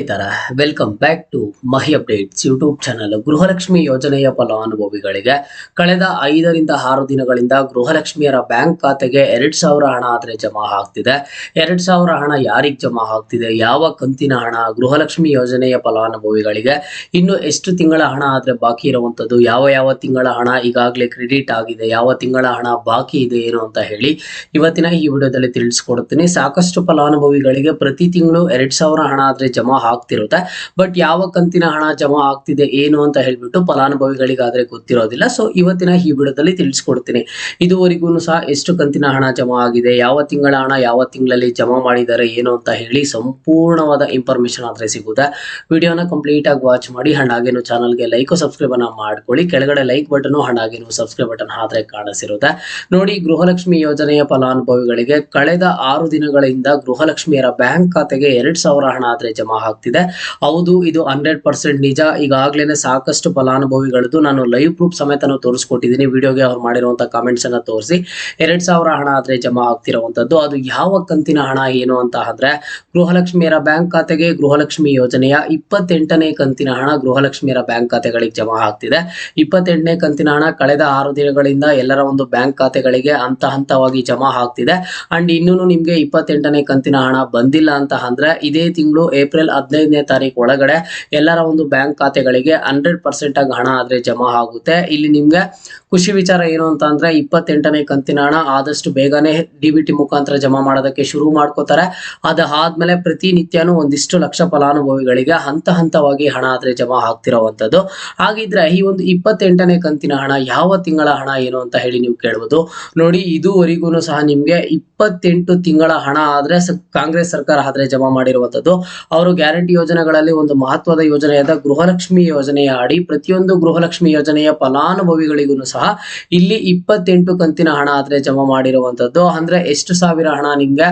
ಸ್ನೇಹಿತರ welcome back to Mahi updates YouTube channel. Gruhalakshmi ಯೋಜನೆಯ ಫಲಾನುಭವಿಗಳಿಗೆ ಕಳೆದ 5ರಿಂದ 6 ದಿನಗಳಿಂದ ಗೃಹಲಕ್ಷ್ಮಿಯರ ಬ್ಯಾಂಕ್ ಖಾತೆಗೆ 2,000 ಹಣ ಆದರೆ ಜಮಾ ಆಗ್ತಿದೆ. 2,000 ಹಣ ಯಾರಿಗೆ ಜಮಾ ಆಗ್ತಿದೆ, ಯಾವ ಕಂತಿನ ಹಣ, ಗೃಹಲಕ್ಷ್ಮಿ ಯೋಜನೆಯ ಫಲಾನುಭವಿಗಳಿಗೆ ಇನ್ನು ಎಷ್ಟು ತಿಂಗಳ ಹಣ ಆದರೆ ಬಾಕಿ ಇರುವಂತದ್ದು, ಯಾವ ತಿಂಗಳ ಹಣ ಈಗಾಗಲೇ ಕ್ರೆಡಿಟ್ ಆಗಿದೆ, ಯಾವ ತಿಂಗಳ ಹಣ ಬಾಕಿ ಇದೆ ಏನು ಅಂತ ಹೇಳಿ ಇವತ್ತಿನ ಈ ವಿಡಿಯೋದಲ್ಲಿ ತಿಳಿಸ್ಕೊಡ್ತೀನಿ. ಸಾಕಷ್ಟು ಫಲಾನುಭವಿಗಳಿಗೆ ಪ್ರತಿ ತಿಂಗಳು 2,000 ಹಣ ಆದ್ರೆ ಜಮಾ ಆಗ್ತಿರುತ್ತೆ. ಬಟ್ ಯಾವ ಕಂತಿನ ಹಣ ಜಮಾ ಆಗ್ತಿದೆ ಏನು ಅಂತ ಹೇಳ್ಬಿಟ್ಟು ಫಲಾನುಭವಿಗಳಿಗಾದ್ರೆ ಗೊತ್ತಿರೋದಿಲ್ಲ. ಸೊ ಇವತ್ತಿನ ಈ ವಿಡಿಯೋದಲ್ಲಿ ತಿಳಿಸ್ಕೊಡ್ತೀನಿ. ಇದುವರೆಗೂ ಸಹ ಎಷ್ಟು ಕಂತಿನ ಹಣ ಜಮಾ ಆಗಿದೆ, ಯಾವ ತಿಂಗಳ ಹಣ ಯಾವ ತಿಂಗಳಲ್ಲಿ ಜಮಾ ಮಾಡಿದ್ದಾರೆ ಏನು ಅಂತ ಹೇಳಿ ಸಂಪೂರ್ಣವಾದ ಇನ್ಫಾರ್ಮೇಶನ್ ಆದ್ರೆ ಸಿಗುತ್ತೆ. ವಿಡಿಯೋನ ಕಂಪ್ಲೀಟ್ ಆಗಿ ವಾಚ್ ಮಾಡಿ. ಹಾಗೇನು ಚಾನಲ್ಗೆ ಲೈಕ್ ಸಬ್ಸ್ಕ್ರೈಬ್ ಅನ್ನ ಮಾಡ್ಕೊಳ್ಳಿ. ಕೆಳಗಡೆ ಲೈಕ್ ಬಟನ್ ಹಾಗೇನು ಸಬ್ಸ್ಕ್ರೈಬ್ ಬಟನ್ ಆದ್ರೆ ಕಾಣಿಸಿರುತ್ತೆ ನೋಡಿ. ಗೃಹಲಕ್ಷ್ಮಿ ಯೋಜನೆಯ ಫಲಾನುಭವಿಗಳಿಗೆ ಕಳೆದ 6 ದಿನಗಳಿಂದ ಗೃಹಲಕ್ಷ್ಮಿಯರ ಬ್ಯಾಂಕ್ ಖಾತೆಗೆ 2,000 ಹಣ ಆದ್ರೆ ಜಮಾ ಆಗ್ತಿದೆ. ಹೌದು, ಇದು 100% ನಿಜ. ಈಗಾಗಲೇ ಸಾಕಷ್ಟು ಫಲಾನುಭವಿಗಳದ್ದು ನಾನು ಲೈವ್ ಪ್ರೂಫ್ ಸಮೇತ ತೋರಿಸ್ಕೊಟ್ಟಿದ್ದೀನಿ. ವಿಡಿಯೋಗೆ ಅವ್ರು ಮಾಡಿರುವಂತಹ ಕಾಮೆಂಟ್ಸ್ ಅನ್ನ ತೋರಿಸಿ 2,000 ಹಣ ಆದ್ರೆ ಜಮಾ ಆಗ್ತಿರುವಂತದ್ದು. ಅದು ಯಾವ ಕಂತಿನ ಹಣ ಏನು ಅಂತ ಅಂದ್ರೆ ಗೃಹಲಕ್ಷ್ಮಿಯರ ಬ್ಯಾಂಕ್ ಖಾತೆಗೆ ಗೃಹಲಕ್ಷ್ಮಿ ಯೋಜನೆಯ 28ನೇ ಕಂತಿನ ಹಣ ಗೃಹಲಕ್ಷ್ಮಿಯರ ಬ್ಯಾಂಕ್ ಖಾತೆಗಳಿಗೆ ಜಮಾ ಆಗ್ತಿದೆ. 28ನೇ ಕಂತಿನ ಹಣ ಕಳೆದ 6 ದಿನಗಳಿಂದ ಎಲ್ಲರ ಒಂದು ಬ್ಯಾಂಕ್ ಖಾತೆಗಳಿಗೆ ಹಂತವಾಗಿ ಜಮಾ ಆಗ್ತಿದೆ. ಅಂಡ್ ಇನ್ನೂ ನಿಮ್ಗೆ 28ನೇ ಕಂತಿನ ಹಣ ಬಂದಿಲ್ಲ ಅಂತ ಅಂದ್ರೆ ಇದೇ ತಿಂಗಳು ಏಪ್ರಿಲ್ 15ನೇ ತಾರೀಕು ಒಳಗಡೆ ಎಲ್ಲರ ಒಂದು ಬ್ಯಾಂಕ್ ಖಾತೆಗಳಿಗೆ 100% ಆಗಿ ಹಣ ಆದ್ರೆ ಜಮಾ ಆಗುತ್ತೆ. ಇಲ್ಲಿ ನಿಮ್ಗೆ ಖುಷಿ ವಿಚಾರ ಏನು ಅಂತ ಅಂದ್ರೆ 28ನೇ ಕಂತಿನ ಹಣ ಆದಷ್ಟು ಬೇಗನೆ ಡಿಬಿಟಿ ಮುಖಾಂತರ ಜಮಾ ಮಾಡೋದಕ್ಕೆ ಶುರು ಮಾಡ್ಕೋತಾರೆ. ಅದಾದ್ಮೇಲೆ ಪ್ರತಿನಿತ್ಯನೂ ಒಂದಿಷ್ಟು ಲಕ್ಷ ಫಲಾನುಭವಿಗಳಿಗೆ ಹಂತವಾಗಿ ಹಣ ಆದ್ರೆ ಜಮಾ ಆಗ್ತಿರೋವಂಥದ್ದು. ಹಾಗಿದ್ರೆ ಈ ಒಂದು 28ನೇ ಕಂತಿನ ಹಣ ಯಾವ ತಿಂಗಳ ಹಣ ಏನು ಅಂತ ಹೇಳಿ ನೀವು ಕೇಳಬಹುದು. ನೋಡಿ, ಇದುವರೆಗೂ ಸಹ ನಿಮ್ಗೆ 28 ತಿಂಗಳ ಹಣ ಆದ್ರೆ ಕಾಂಗ್ರೆಸ್ ಸರ್ಕಾರ ಆದ್ರೆ ಜಮಾ ಮಾಡಿರುವಂತದ್ದು. ಅವರು ಗ್ಯಾರಂಟಿ ಯೋಜನೆಗಳಲ್ಲಿ ಒಂದು ಮಹತ್ವದ ಯೋಜನೆಯಾದ ಗೃಹಲಕ್ಷ್ಮಿ ಯೋಜನೆಯ ಅಡಿ ಪ್ರತಿಯೊಂದು ಗೃಹಲಕ್ಷ್ಮಿ ಯೋಜನೆಯ ಫಲಾನುಭವಿಗಳಿಗೂ ಸಹ ಇಲ್ಲಿ 28 ಕಂತಿನ ಹಣ ಆದ್ರೆ ಜಮಾ ಮಾಡಿರುವಂತದ್ದು. ಅಂದ್ರೆ ಎಷ್ಟು ಸಾವಿರ ಹಣ ನಿಮ್ಗೆ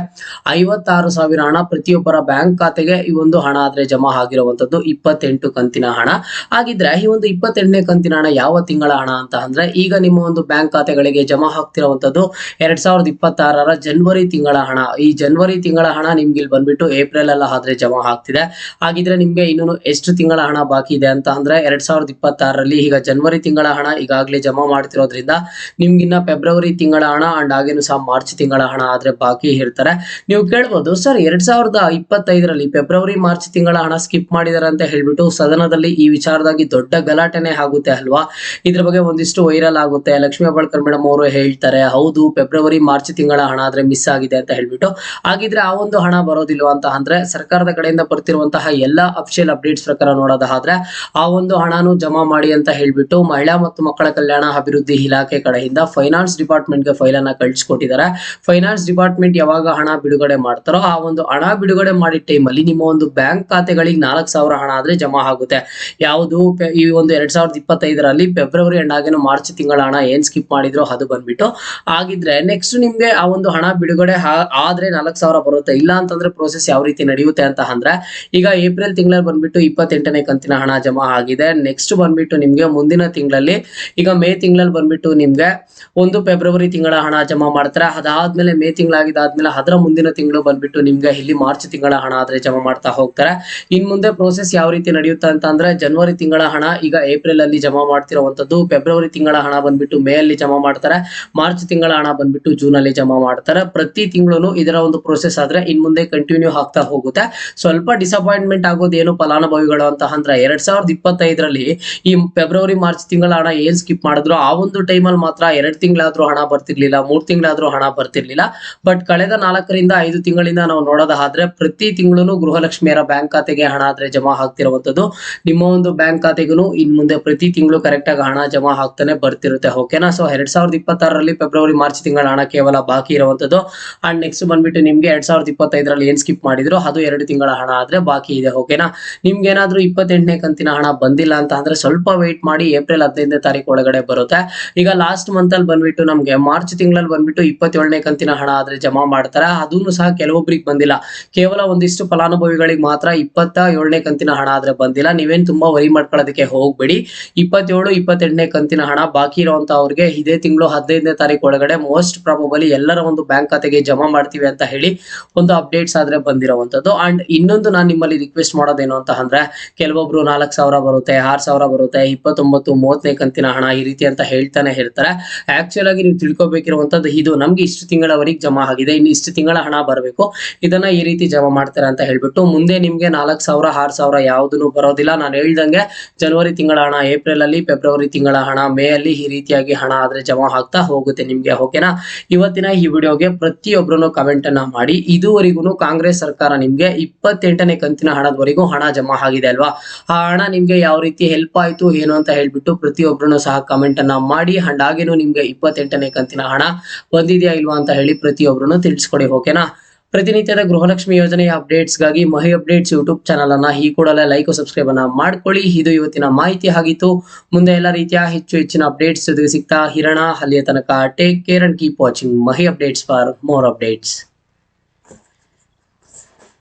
56,000 ಹಣ ಪ್ರತಿಯೊಬ್ಬರ ಬ್ಯಾಂಕ್ ಖಾತೆಗೆ ಈ ಒಂದು ಹಣ ಆದ್ರೆ ಜಮಾ ಆಗಿರುವಂತದ್ದು 28 ಕಂತಿನ ಹಣ. ಹಾಗಿದ್ರೆ ಈ ಒಂದು 28ನೇ ಕಂತಿನ ಹಣ ಯಾವ ತಿಂಗಳ ಹಣ ಅಂತ ಅಂದ್ರೆ ಈಗ ನಿಮ್ಮ ಒಂದು ಬ್ಯಾಂಕ್ ಖಾತೆಗಳಿಗೆ ಜಮಾ ಆಗ್ತಿರುವಂತದ್ದು 2026ರ ಜನವರಿ ತಿಂಗಳ ಹಣ. ಈ ಜನವರಿ ತಿಂಗಳ ಹಣ ನಿಮ್ಗೆ ಇಲ್ಲಿ ಬಂದ್ಬಿಟ್ಟು ಏಪ್ರಿಲ್ ಎಲ್ಲ ಆದ್ರೆ ಜಮಾ ಆಗ್ತಿದೆ. ಹಾಗಿದ್ರೆ ನಿಮ್ಗೆ ಇನ್ನೂ ಎಷ್ಟು ತಿಂಗಳ ಹಣ ಬಾಕಿ ಇದೆ ಅಂತ ಅಂದ್ರೆ 2026ರಲ್ಲಿ ಈಗ ಜನವರಿ ತಿಂಗಳ ಹಣ ಈಗಾಗಲೇ ಜಮಾ ಮಾಡ್ತಿರೋದ್ರಿಂದ ನಿಮ್ಗಿನ್ನ ಫೆಬ್ರವರಿ ತಿಂಗಳ ಹಣ ಅಂಡ್ ಹಾಗೇನು ಸಹ ಮಾರ್ಚ್ ತಿಂಗಳ ಹಣ ಆದ್ರೆ ಬಾಕಿ ಇರ್ತಾರೆ. ನೀವು ಕೇಳ್ಬೋದು, ಸರ್ 2025ರಲ್ಲಿ ಫೆಬ್ರವರಿ ಮಾರ್ಚ್ ತಿಂಗಳ ಹಣ ಸ್ಕಿಪ್ ಮಾಡಿದಾರೆ ಅಂತ ಹೇಳ್ಬಿಟ್ಟು ಸದನದಲ್ಲಿ ಈ ವಿಚಾರದಾಗಿ ದೊಡ್ಡ ಗಲಾಟೆನೆ ಆಗುತ್ತೆ ಅಲ್ವಾ. ಇದ್ರ ಬಗ್ಗೆ ಒಂದಿಷ್ಟು ವೈರಲ್ ಆಗುತ್ತೆ. ಲಕ್ಷ್ಮೀ ಹೆಬ್ಬಾಳ್ಕರ್ ಮೇಡಮ್ ಅವರು ಹೇಳ್ತಾರೆ, ಹೌದು ಫೆಬ್ರವರಿ ಮಾರ್ಚ್ ತಿಂಗಳ ಹಣ ಆದ್ರೆ ಮಿಸ್ ಆಗಿದೆ ಅಂತ ಹೇಳ್ಬಿಟ್ಟು. ಹಾಗಿದ್ರೆ ಆ ಒಂದು ಹಣ ಬರೋದಿಲ್ವಾ ಅಂತ ಅಂದ್ರೆ ಸರ್ಕಾರದ ಕಡೆಯಿಂದ ಬರ್ತಿರುವಂತಹ ಎಲ್ಲಾ ಅಫಿಷಿಯಲ್ ಅಪ್ಡೇಟ್ಸ್ ಪ್ರಕಾರ ನೋಡೋದಾದ್ರೆ ಆ ಒಂದು ಹಣನು ಜಮಾ ಮಾಡಿ ಅಂತ ಹೇಳ್ಬಿಟ್ಟು ಮಹಿಳಾ ಮತ್ತು ಮಕ್ಕಳ ಕಲ್ಯಾಣ ಅಭಿವೃದ್ಧಿ ಇಲಾಖೆ ಕಡೆಯಿಂದ ಫೈನಾನ್ಸ್ ಡಿಪಾರ್ಟ್ಮೆಂಟ್ಗೆ ಫೈಲ್ ಅನ್ನ ಕಳಿಸ್ಕೊಟ್ಟಿದ್ದಾರೆ. ಫೈನಾನ್ಸ್ ಡಿಪಾರ್ಟ್ಮೆಂಟ್ ಯಾವಾಗ ಹಣ ಬಿಡುಗಡೆ ಮಾಡ್ತಾರೋ ಆ ಒಂದು ಹಣ ಬಿಡುಗಡೆ ಮಾಡಿದ ಟೈಮಲ್ಲಿ ನಿಮ್ಮ ಒಂದು ಬ್ಯಾಂಕ್ ಖಾತೆಗಳಿಗೆ 4,000 ಹಣ ಆದ್ರೆ ಜಮಾ ಆಗುತ್ತೆ. ಯಾವುದು ಈ ಒಂದು 2025ರಲ್ಲಿ ಫೆಬ್ರವರಿ ಅಂಡ್ ಹಾಗೇನು ಮಾರ್ಚ್ ತಿಂಗಳ ಹಣ ಏನ್ ಸ್ಕಿಪ್ ಮಾಡಿದ್ರು ಅದು ಬಂದ್ಬಿಟ್ಟು. ಆಗಿದ್ರೆ ನೆಕ್ಸ್ಟ್ ನಿಮ್ಗೆ ಆ ಒಂದು ಹಣ ಬಿಡುಗಡೆ ಆದ್ರೆ 4,000 ಬರುತ್ತೆ. ಇಲ್ಲ ಅಂತಂದ್ರೆ ಪ್ರೋಸೆಸ್ ಯಾವ ರೀತಿ ನಡೆಯುತ್ತೆ ಅಂತ ಅಂದ್ರೆ ಈಗ ಏಪ್ರಿಲ್ ತಿಂಗಳಲ್ಲಿ ಬಂದ್ಬಿಟ್ಟು 28ನೇ ಕಂತಿನ ಹಣ ಜಮಾ ಆಗಿದೆ. ನೆಕ್ಸ್ಟ್ ಬಂದ್ಬಿಟ್ಟು ನಿಮ್ಗೆ ಮುಂದಿನ ತಿಂಗಳಲ್ಲಿ ಈಗ ಮೇ ತಿಂಗಳಲ್ಲಿ ಬಂದ್ಬಿಟ್ಟು ನಿಮ್ಗೆ ಒಂದು ಫೆಬ್ರವರಿ ತಿಂಗಳ ಹಣ ಜಮಾ ಮಾಡ್ತಾರೆ. ಅದಾದ್ಮೇಲೆ ಮೇ ತಿಂಗಳಾಗಿದ್ದಾದ್ಮೇಲೆ ಅದರ ಮುಂದಿನ ತಿಂಗಳು ಬಂದ್ಬಿಟ್ಟು ನಿಮ್ಗೆ ಇಲ್ಲಿ ಮಾರ್ಚ್ ತಿಂಗಳ ಹಣ ಆದ್ರೆ ಜಮಾ ಮಾಡ್ತಾ ಹೋಗ್ತಾರೆ. ಇನ್ ಮುಂದೆ ಪ್ರೋಸೆಸ್ ಯಾವ ರೀತಿ ನಡೆಯುತ್ತೆ ಅಂತ ಅಂದ್ರೆ ಜನವರಿ ತಿಂಗಳ ಹಣ ಈಗ ಏಪ್ರಿಲ್ ಅಲ್ಲಿ ಜಮಾ ಮಾಡ್ತಿರುವಂತದ್ದು, ಫೆಬ್ರವರಿ ತಿಂಗಳ ಹಣ ಬಂದ್ಬಿಟ್ಟು ಮೇ ಅಲ್ಲಿ ಜಮಾ ಮಾಡ್ತಾರೆ, ಮಾರ್ಚ್ ತಿಂಗಳ ಹಣ ಬಂದ್ಬಿಟ್ಟು ಜೂನ್ ಅಲ್ಲಿ ಜಮಾ ಮಾಡ್ತಾರೆ. ಪ್ರತಿ ತಿಂಗಳು ಇದರ ಒಂದು ಪ್ರೋಸೆಸ್ ಆದ್ರೆ ಇನ್ ಮುಂದೆ ಕಂಟಿನ್ಯೂ ಆಗ್ತಾ ಹೋಗುತ್ತೆ. ಸ್ವಲ್ಪ ಡಿಸಪಾಯಿಂಟ್ಮೆಂಟ್ ಆಗೋದು ಏನು ಫಲಾನುಭವಿಗಳು ಅಂತ ಅಂದ್ರೆ 2025ರಲ್ಲಿ ಈ ಫೆಬ್ರವರಿ ಮಾರ್ಚ್ ತಿಂಗಳ ಹಣ ಏನ್ ಸ್ಕಿಪ್ ಮಾಡಿದ್ರು ಆ ಒಂದು ಟೈಮಲ್ಲಿ ಮಾತ್ರ 2 ತಿಂಗಳಾದ್ರೂ ಹಣ ಬರ್ತಿರ್ಲಿಲ್ಲ, 3 ತಿಂಗಳಾದ್ರೂ ಹಣ ಬರ್ತಿರ್ಲಿಲ್ಲ. ಬಟ್ ಕಳೆದ 4ರಿಂದ 5 ತಿಂಗಳಿಂದ ನಾವು ನೋಡೋದಾದ್ರೆ ಪ್ರತಿ ತಿಂಗಳು ಗೃಹಲಕ್ಷ್ಮಿಯರ ಬ್ಯಾಂಕ್ ಖಾತೆಗೆ ಹಣ ಆದ್ರೆ ಜಮಾ ಆಗ್ತಿರುವಂತದ್ದು. ನಿಮ್ಮ ಒಂದು ಬ್ಯಾಂಕ್ ಖಾತೆಗೂ ಇನ್ ಮುಂದೆ ಪ್ರತಿ ತಿಂಗಳು ಕರೆಕ್ಟ್ ಆಗಿ ಹಣ ಜಮಾ ಆಗ್ತಾನೆ ಬರ್ತಿರುತ್ತೆ. ಓಕೆನಾ. ಸೊ 2026ರಲ್ಲಿ ಫೆಬ್ರವರಿ ಮಾರ್ಚ್ ತಿಂಗಳ ಹಣ ಕೇವಲ ಬಾಕಿ ಇರುವಂತದ್ದು. ಅಂಡ್ ನೆಕ್ಸ್ಟ್ ಬಂದ್ಬಿಟ್ಟು ನಿಮ್ಗೆ 2025ರಲ್ಲಿ ಏನ್ ಸ್ಕಿಪ್ ಮಾಡಿದ್ರು ಅದು 2 ತಿಂಗಳ ಹಣ ಆದ್ರೆ ಬಾಕಿ ಇದೆ. ಓಕೆನಾ. ನಿಮ್ಗೆ ಏನಾದ್ರೂ 28ನೇ ಕಂತಿನ ಹಣ ಬಂದಿಲ್ಲ ಅಂತ ಅಂದ್ರೆ ಸ್ವಲ್ಪ ವೇಟ್ ಮಾಡಿ, ಏಪ್ರಿಲ್ 15ನೇ ತಾರೀಕು ಒಳಗಡೆ ಬರುತ್ತೆ. ಈಗ ಲಾಸ್ಟ್ ಮಂತ್ ಅಲ್ಲಿ ಬಂದ್ಬಿಟ್ಟು ನಮ್ಗೆ ಮಾರ್ಚ್ ತಿಂಗಳಲ್ಲಿ ಬಂದ್ಬಿಟ್ಟು 27ನೇ ಕಂತಿನ ಹಣ ಆದ್ರೆ ಜಮಾ ಮಾಡ್ತಾರೆ. ಅದನ್ನು ಸಹ ಕೆಲವೊಬ್ರಿಗೆ ಬಂದಿಲ್ಲ. ಕೇವಲ ಒಂದಿಷ್ಟು ಫಲಾನುಭವಿಗಳಿಗೆ ಮಾತ್ರ 27ನೇ ಕಂತಿನ ಹಣ ಆದ್ರೆ ಬಂದಿಲ್ಲ. ನೀವೇನ್ ತುಂಬಾ ವರಿ ಮಾಡ್ಕೊಳ್ಳೋದಕ್ಕೆ ಹೋಗ್ಬೇಡಿ. 27, 28ನೇ ಕಂತಿನ ಹಣ ಬಾಕಿ ಇರುವಂತ ಅವ್ರಿಗೆ ಇದೇ ತಿಂಗಳು 15ನೇ ತಾರೀಕು ಒಳಗಡೆ ಮೋಸ್ಟ್ ಪ್ರಾಬಬಲಿ ಎಲ್ಲರ ಒಂದು ಬ್ಯಾಂಕ್ ಖಾತೆಗೆ ಜಮಾ ಮಾಡ್ತೀವಿ ಅಂತ ಹೇಳಿ ಒಂದು ಅಪ್ಡೇಟ್ಸ್ ಆದ್ರೆ ಬಂದಿರುವಂತದ್ದು. ಅಂಡ್ ಇನ್ನೊಂದು ನಾನು ನಿಮ್ಮಲ್ಲಿ ರಿಕ್ವೆಸ್ಟ್ ಮಾಡೋದೇನು ಅಂತ ಅಂದ್ರೆ ಕೆಲವೊಬ್ರು 4,000 ಬರುತ್ತೆ, 6,000 ಬರುತ್ತೆ, 29, 30ನೇ ಕಂತಿನ ಹಣ ಈ ರೀತಿ ಅಂತ ಹೇಳ್ತಾನೆ ಇರ್ತಾರೆ. ಆಕ್ಚುಲ್ ಆಗಿ ನೀವು ತಿಳ್ಕೊಬೇಕಿರುವಂತದ್ದು ಇದು ನಮ್ಗೆ ಇಷ್ಟು ತಿಂಗಳವರೆಗೆ ಜಮಾ ಆಗಿದೆ, ಇನ್ನು ಇಷ್ಟು ತಿಂಗಳ ಹಣ ಬರಬೇಕು, ಇದನ್ನ ಈ ರೀತಿ ಜಮಾ ಮಾಡ್ತಾರೆ ಅಂತ ಹೇಳ್ಬಿಟ್ಟು ಮುಂದೆ ನಿಮ್ಗೆ 4,000 6,000 ಯಾವ್ದನ್ನು ಬರೋದಿಲ್ಲ. ನಾನು ಹೇಳ್ದಂಗೆ ಜನವರಿ ತಿಂಗಳ ಹಣ ಏಪ್ರಿಲ್ ಅಲ್ಲಿ, ಫೆಬ್ರವರಿ ತಿಂಗಳ ಹಣ ಮೇ ಅಲ್ಲಿ ಈ ರೀತಿಯಾಗಿ ಹಣ ಆದ್ರೆ ಜಮಾ ಆಗ್ತಾ ಹೋಗುತ್ತೆ ನಿಮ್ಗೆ. ಓಕೆನಾ? ಇವತ್ತಿನ ಈ ವಿಡಿಯೋಗೆ ಪ್ರತಿಯೊಬ್ಬರು ಕಮೆಂಟ್ ಅನ್ನ ಮಾಡಿ. ಇದುವರೆಗೂ ಕಾಂಗ್ರೆಸ್ ಸರ್ಕಾರ ನಿಮ್ಗೆ 28ನೇ ಕಂತಿನ ಹಣದವರೆಗೂ ಹಣ ಜಮಾ ಆಗಿದೆ ಅಲ್ವಾ? ಆ ಹಣ ನಿಮ್ಗೆ ಯಾವ ರೀತಿ ಹೆಲ್ಪ್ ಆಯ್ತು ಏನು ಅಂತ ಹೇಳ್ಬಿಟ್ಟು ಪ್ರತಿಯೊಬ್ಬರು ಸಹ ಕಮೆಂಟ್ ಅನ್ನ ಮಾಡಿ. ಅಂಡ್ ಹಾಗೇನು ನಿಮ್ಗೆ 28ನೇ ಕಂತಿನ ಹಣ ಬಂದಿದ್ಯಾ ಇಲ್ವಾ ಅಂತ ಹೇಳಿ ಪ್ರತಿಯೊಬ್ಬರು ತಿಳಿಸ್ಕೊಡಿ. ಓಕೆನಾ? ಪ್ರತಿನಿತ್ಯದ ಗೃಹಲಕ್ಷ್ಮಿ ಯೋಜನೆಯ ಅಪ್ಡೇಟ್ಸ್ಗಾಗಿ ಮಹಿ ಅಪ್ಡೇಟ್ಸ್ ಯೂಟ್ಯೂಬ್ ಚಾನಲ್ ಅನ್ನ ಈ ಕೂಡಲೇ ಲೈಕ್ ಸಬ್ಸ್ಕ್ರೈಬ್ ಅನ್ನ ಮಾಡ್ಕೊಳ್ಳಿ. ಇದು ಇವತ್ತಿನ ಮಾಹಿತಿ ಆಗಿತ್ತು. ಮುಂದೆ ಎಲ್ಲ ರೀತಿಯ ಹೆಚ್ಚಿನ ಅಪ್ಡೇಟ್ಸ್ ಜೊತೆಗೆ ಸಿಗ್ತಾ ಇರೋಣ. ಅಲ್ಲಿಯ ತನಕ take care and keep watching Mahi updates for more updates.